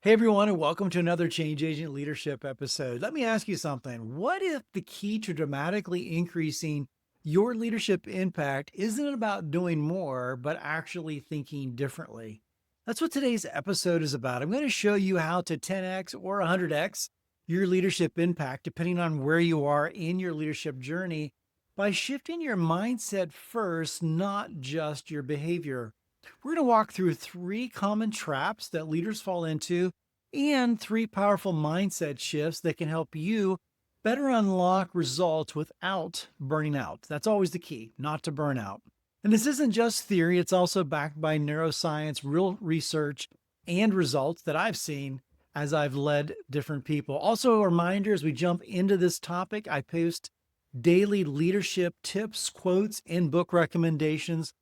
Hey everyone, and welcome to another Change Agent Leadership episode. Let me ask you something. What if the key to dramatically increasing your leadership impact isn't about doing more, but actually thinking differently? That's what today's episode is about. I'm going to show you how to 10x or 100x your leadership impact, depending on where you are in your leadership journey, by shifting your mindset first, not just your behavior. We're going to walk through three common traps that leaders fall into and three powerful mindset shifts that can help you better unlock results without burning out. That's always the key, not to burn out. And this isn't just theory, it's also backed by neuroscience, real research, and results that I've seen as I've led different people. Also, a reminder as we jump into this topic, I post daily leadership tips, quotes, and book recommendations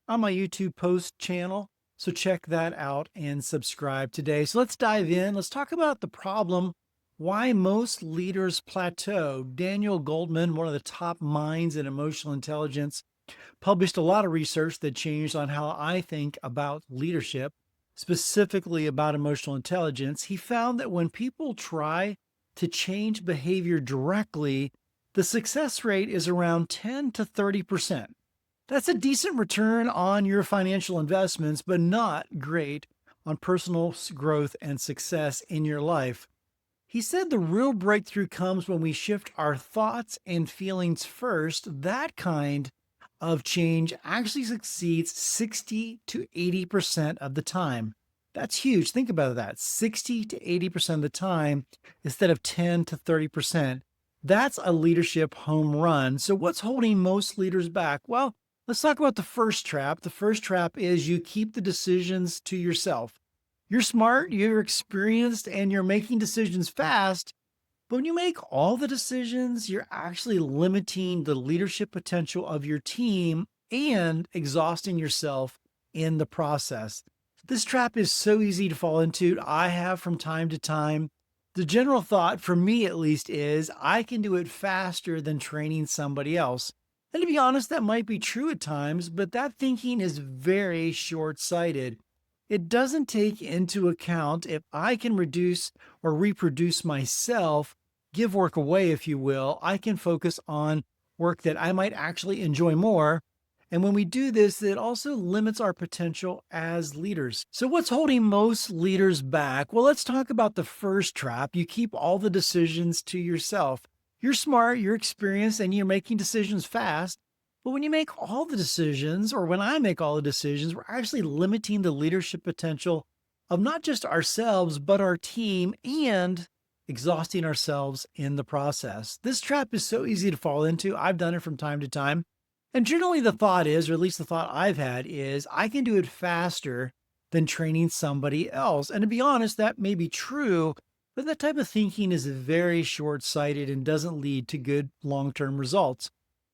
on my YouTube post channel. So check that out and subscribe today. So let's dive in. Let's talk about the problem why most leaders plateau. Daniel Goleman, one of the top minds in emotional intelligence, published a lot of research that changed on how I think about leadership, specifically about emotional intelligence. He found that when people try to change behavior directly, the success rate is around 10 to 30%. That's a decent return on your financial investments, but not great on personal growth and success in your life. He said the real breakthrough comes when we shift our thoughts and feelings first. That kind of change actually succeeds 60 to 80% of the time. That's huge. Think about that. 60 to 80% of the time instead of 10 to 30%. That's a leadership home run. So, what's holding most leaders back? Well, let's talk about the first trap. The first trap is you keep the decisions to yourself. You're smart, you're experienced, and you're making decisions fast. But when you make all the decisions, you're actually limiting the leadership potential of your team and exhausting yourself in the process. This trap is so easy to fall into. I have from time to time. The general thought, for me at least, is I can do it faster than training somebody else. And to be honest, that might be true at times, but that thinking is very short sighted. It doesn't take into account if I can reduce or reproduce myself, give work away, if you will, I can focus on work that I might actually enjoy more. And when we do this, it also limits our potential as leaders. So, what's holding most leaders back? Well, let's talk about the first trap. You keep all the decisions to yourself. You're smart, you're experienced, and you're making decisions fast. But when you make all the decisions, or when I make all the decisions, we're actually limiting the leadership potential of not just ourselves, but our team and exhausting ourselves in the process. This trap is so easy to fall into. I've done it from time to time. And generally, the thought is, or at least the thought I've had, is I can do it faster than training somebody else. And to be honest, that may be true, but that type of thinking is very short sighted and doesn't lead to good long term results.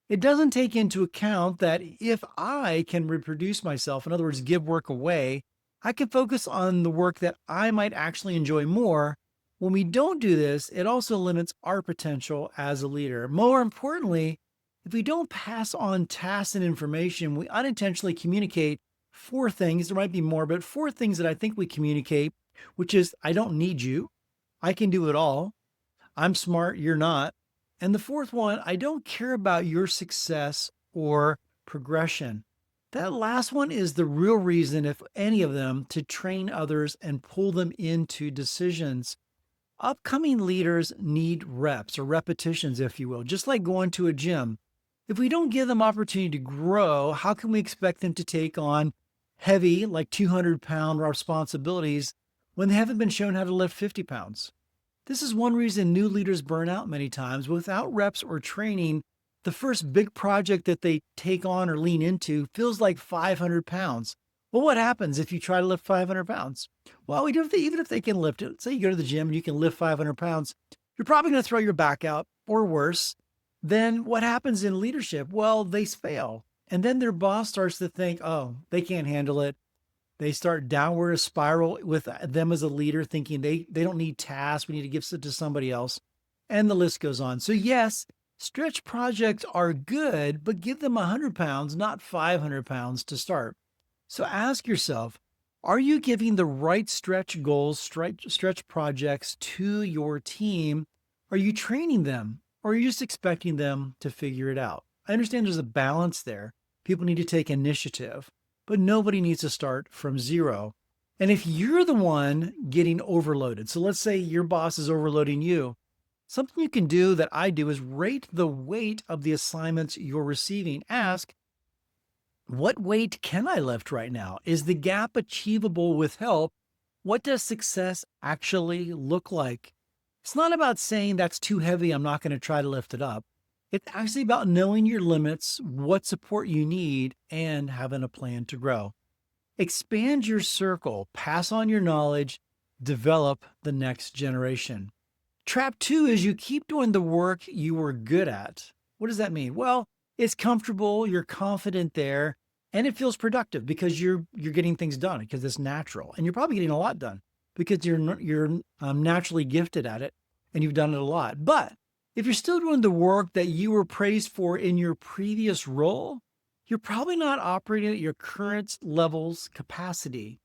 It doesn't take into account that if I can reproduce myself, in other words, give work away, I can focus on the work that I might actually enjoy more. When we don't do this, it also limits our potential as a leader. More importantly, if we don't pass on tasks and information, we unintentionally communicate four things. There might be more, but four things that I think we communicate, which is I don't need you. I can do it all. I'm smart, you're not. And the fourth one, I don't care about your success or progression. That last one is the real reason, if any of them, to train others and pull them into decisions. Upcoming leaders need reps or repetitions, if you will, just like going to a gym. If we don't give them opportunity to grow, how can we expect them to take on heavy, like 200-pound responsibilities when they haven't been shown how to lift 50 pounds? This is one reason new leaders burn out many times. Without reps or training, the first big project that they take on or lean into feels like 500 pounds. Well, what happens if you try to lift 500 pounds? Well, even if they can lift it, say you go to the gym and you can lift 500 pounds, you're probably going to throw your back out, or worse. Then what happens in leadership? Well, they fail. And then their boss starts to think, oh, they can't handle it. They start downward spiral with them as a leader, thinking they don't need tasks. We need to give it to somebody else. And the list goes on. So yes, stretch projects are good, but give them 100 pounds, not 500 pounds to start. So ask yourself, Are you giving the right stretch goals, stretch projects to your team? Are you training them or are you just expecting them to figure it out? I understand there's a balance there. People need to take initiative, but nobody needs to start from zero. And if you're the one getting overloaded, so let's say your boss is overloading you, something you can do that I do is rate the weight of the assignments you're receiving. Ask, what weight can I lift right now? Is the gap achievable with help? What does success actually look like? It's not about saying that's too heavy, I'm not going to try to lift it up. It's actually about knowing your limits, what support you need, and having a plan to grow. Expand your circle, pass on your knowledge, develop the next generation. Trap two is you keep doing the work you were good at. What does that mean? Well, it's comfortable, you're confident there, and it feels productive because you're getting things done because it's natural, and you're probably getting a lot done because you're naturally gifted at it, and you've done it a lot. But if you're still doing the work that you were praised for in your previous role, you're probably not operating at your current level's capacity.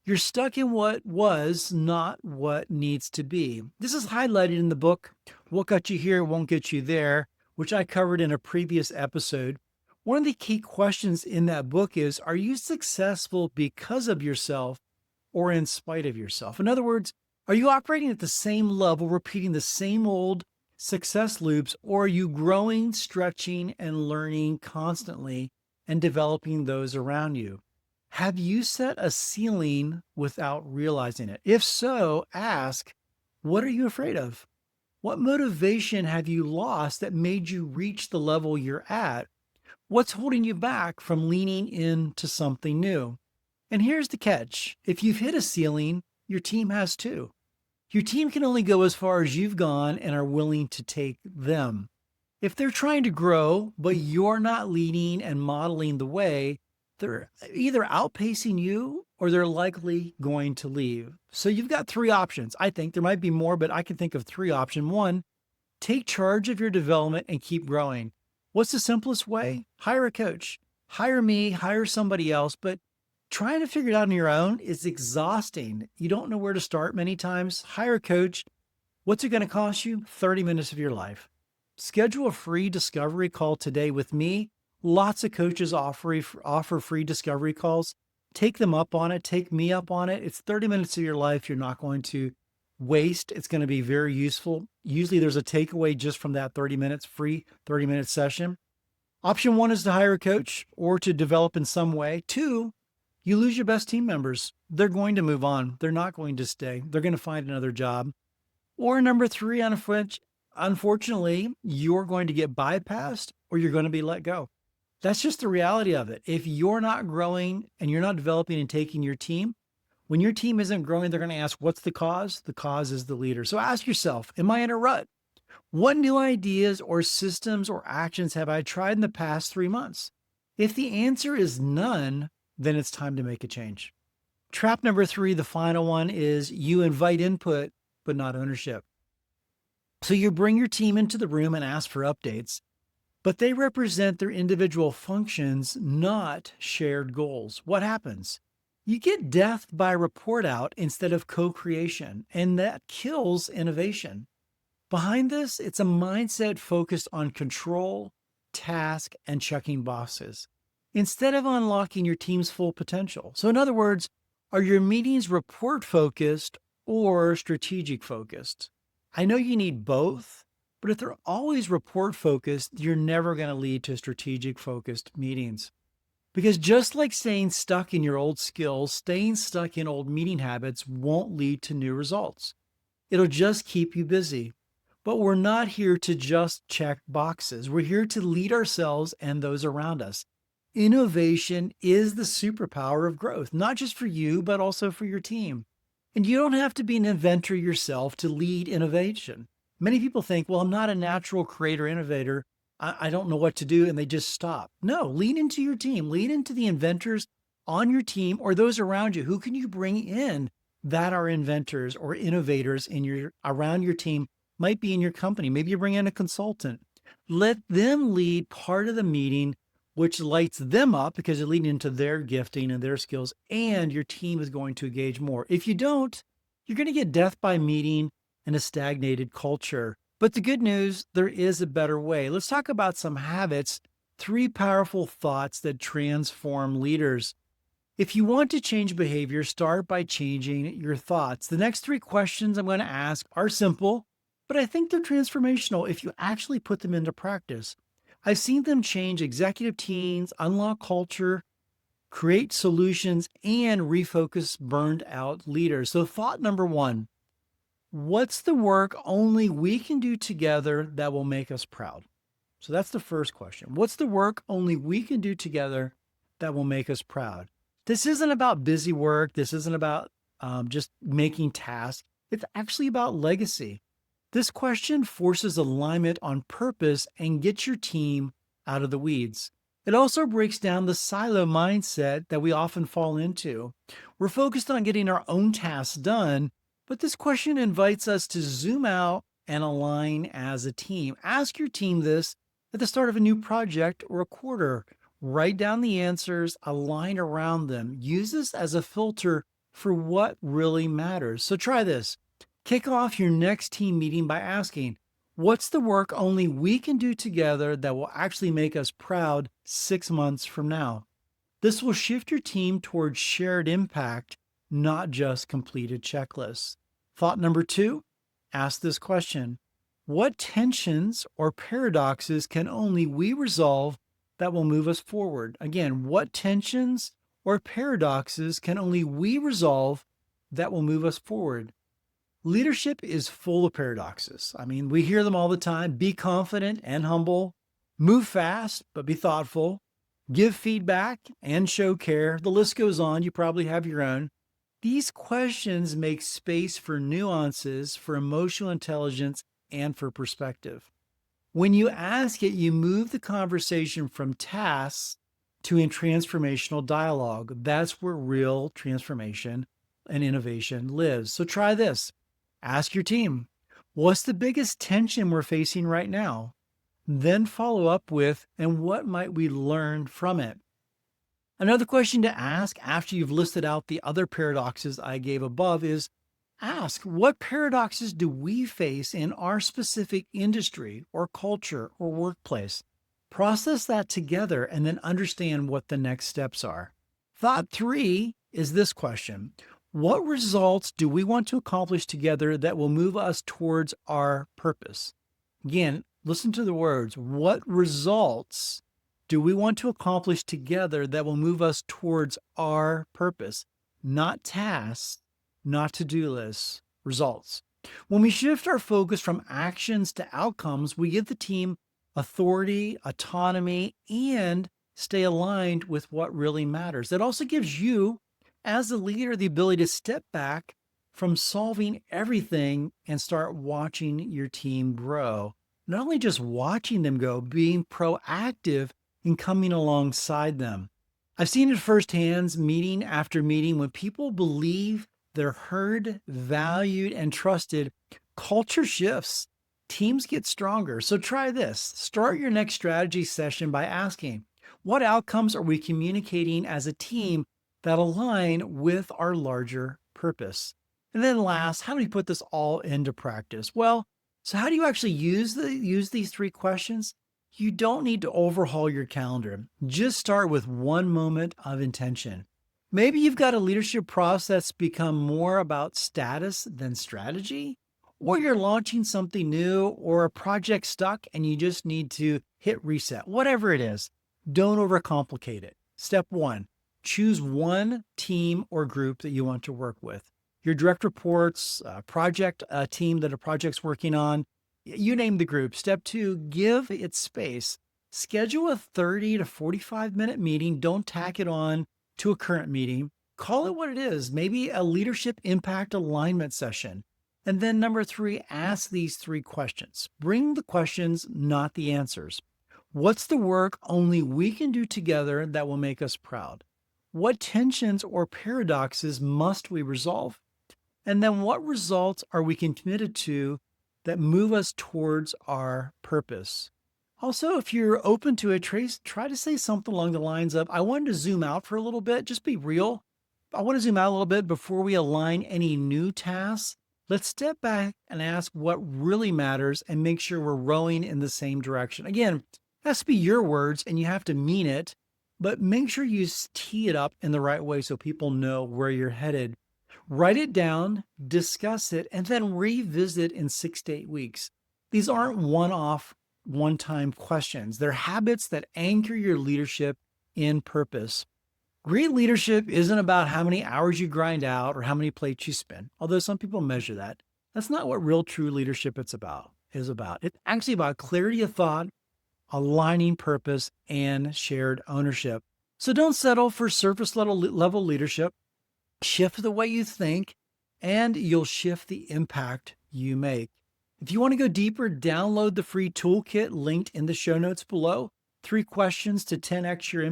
You're stuck in what was, not what needs to be. This is highlighted in the book, What Got You Here Won't Get You There, which I covered in a previous episode. One of the key questions in that book is, are you successful because of yourself or in spite of yourself? In other words, are you operating at the same level, repeating the same old success loops, or are you growing, stretching, and learning constantly and developing those around you? Have you set a ceiling without realizing it? If so, ask, what are you afraid of? What motivation have you lost that made you reach the level you're at? What's holding you back from leaning into something new? And here's the catch. If you've hit a ceiling, your team has too. Your team can only go as far as you've gone and are willing to take them. If they're trying to grow, but you're not leading and modeling the way, they're either outpacing you or they're likely going to leave. So you've got three options. I think there might be more, but I can think of three options. One, take charge of your development and keep growing. What's the simplest way? Hire a coach. Hire me, hire somebody else, but trying to figure it out on your own is exhausting. You don't know where to start many times. Hire a coach. What's it going to cost you? 30 minutes of your life. Schedule a free discovery call today with me. Lots of coaches offer free discovery calls. Take them up on it. Take me up on it. It's 30 minutes of your life you're not going to waste. It's going to be very useful. Usually there's a takeaway just from that 30 minutes, free 30-minute session. Option one is to hire a coach or to develop in some way. Two, you lose your best team members. They're going to move on. They're not going to stay. They're going to find another job. Or number three, unfortunately, you're going to get bypassed or you're going to be let go. That's just the reality of it. If you're not growing and you're not developing and taking your team, when your team isn't growing, they're going to ask, what's the cause? The cause is the leader. So ask yourself, am I in a rut? What new ideas or systems or actions have I tried in the past 3 months? If the answer is none, then it's time to make a change. Trap number three, the final one, is you invite input, but not ownership. So you bring your team into the room and ask for updates, but they represent their individual functions, not shared goals. What happens? You get death by report out instead of co-creation, and that kills innovation. Behind this, it's a mindset focused on control, task, and checking boxes, instead of unlocking your team's full potential. So in other words, are your meetings report focused or strategic focused? I know you need both, but if they're always report focused, you're never going to lead to strategic focused meetings. Because just like staying stuck in your old skills, staying stuck in old meeting habits won't lead to new results. It'll just keep you busy. But we're not here to just check boxes. We're here to lead ourselves and those around us. Innovation is the superpower of growth, not just for you, but also for your team. And you don't have to be an inventor yourself to lead innovation. Many people think, well, I'm not a natural creator innovator. I don't know what to do, and they just stop. No, lean into your team. Lean into the inventors on your team or those around you. Who can you bring in that are inventors or innovators around your team? Might be in your company. Maybe you bring in a consultant. Let them lead part of the meeting which lights them up because you're leading into their gifting and their skills, and your team is going to engage more. If you don't, you're going to get death by meeting and a stagnated culture. But the good news, there is a better way. Let's talk about some habits, 3 powerful thoughts that transform leaders. If you want to change behavior, start by changing your thoughts. The next 3 questions I'm going to ask are simple, but I think they're transformational if you actually put them into practice. I've seen them change executive teams, unlock culture, create solutions, and refocus burned out leaders. So, thought number 1, what's the work only we can do together that will make us proud? So, that's the first question. What's the work only we can do together that will make us proud? This isn't about busy work. This isn't about just making tasks. It's actually about legacy. This question forces alignment on purpose and gets your team out of the weeds. It also breaks down the silo mindset that we often fall into. We're focused on getting our own tasks done, but this question invites us to zoom out and align as a team. Ask your team this at the start of a new project or a quarter. Write down the answers, align around them. Use this as a filter for what really matters. So try this. Kick off your next team meeting by asking, what's the work only we can do together that will actually make us proud 6 months from now? This will shift your team towards shared impact, not just completed checklists. Thought number 2, ask this question. What tensions or paradoxes can only we resolve that will move us forward? Again, what tensions or paradoxes can only we resolve that will move us forward? Leadership is full of paradoxes. I mean, we hear them all the time. Be confident and humble, move fast, but be thoughtful, give feedback and show care. The list goes on. You probably have your own. These questions make space for nuances, for emotional intelligence, and for perspective. When you ask it, you move the conversation from tasks to a transformational dialogue. That's where real transformation and innovation lives. So try this. Ask your team, what's the biggest tension we're facing right now? Then follow up with, and what might we learn from it? Another question to ask after you've listed out the other paradoxes I gave above is, ask, what paradoxes do we face in our specific industry or culture or workplace? Process that together and then understand what the next steps are. Thought 3 is this question. What results do we want to accomplish together that will move us towards our purpose? Again, listen to the words. What results do we want to accomplish together that will move us towards our purpose? Not tasks, not to-do lists, results. When we shift our focus from actions to outcomes, we give the team authority, autonomy, and stay aligned with what really matters. It also gives you, as a leader, the ability to step back from solving everything and start watching your team grow. Not only just watching them go, being proactive in coming alongside them. I've seen it firsthand, meeting after meeting, when people believe they're heard, valued, and trusted, culture shifts. Teams get stronger. So try this. Start your next strategy session by asking, what outcomes are we communicating as a team that align with our larger purpose? And then last, how do we put this all into practice? Well, so how do you actually use these 3 questions? You don't need to overhaul your calendar. Just start with one moment of intention. Maybe you've got a leadership process that's become more about status than strategy, or you're launching something new or a project stuck and you just need to hit reset. Whatever it is, don't overcomplicate it. Step 1, choose one team or group that you want to work with. Your direct reports, project team that a project's working on, you name the group. Step 2, give it space. Schedule a 30 to 45-minute meeting. Don't tack it on to a current meeting. Call it what it is, maybe a leadership impact alignment session. And then number 3, ask these 3 questions. Bring the questions, not the answers. What's the work only we can do together that will make us proud? What tensions or paradoxes must we resolve? And then what results are we committed to that move us towards our purpose? Also, if you're open to it, try to say something along the lines of, I wanted to zoom out for a little bit, just be real. I want to zoom out a little bit before we align any new tasks. Let's step back and ask what really matters and make sure we're rowing in the same direction. Again, it has to be your words and you have to mean it, but make sure you tee it up in the right way so people know where you're headed. Write it down, discuss it, and then revisit in 6 to 8 weeks. These aren't one time questions. They're habits that anchor your leadership in purpose. Great leadership isn't about how many hours you grind out or how many plates you spin, although some people measure that. That's not what real true leadership is about. It's actually about clarity of thought, aligning purpose, and shared ownership. So don't settle for surface level leadership. Shift the way you think, and you'll shift the impact you make. If you want to go deeper, download the free toolkit linked in the show notes below. 3 questions to 10x your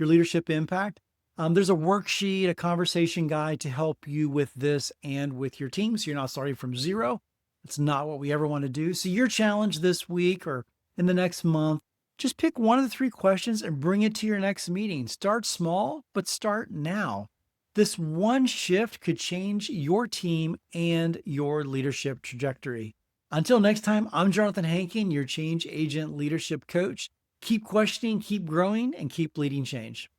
leadership impact. There's a worksheet, a conversation guide to help you with this and with your team, so you're not starting from zero. It's not what we ever want to do. So your challenge this week or in the next month, just pick one of the 3 questions and bring it to your next meeting. Start small, but start now. This one shift could change your team and your leadership trajectory. Until next time, I'm Jonathan Hankin, your change agent leadership coach. Keep questioning, keep growing, and keep leading change.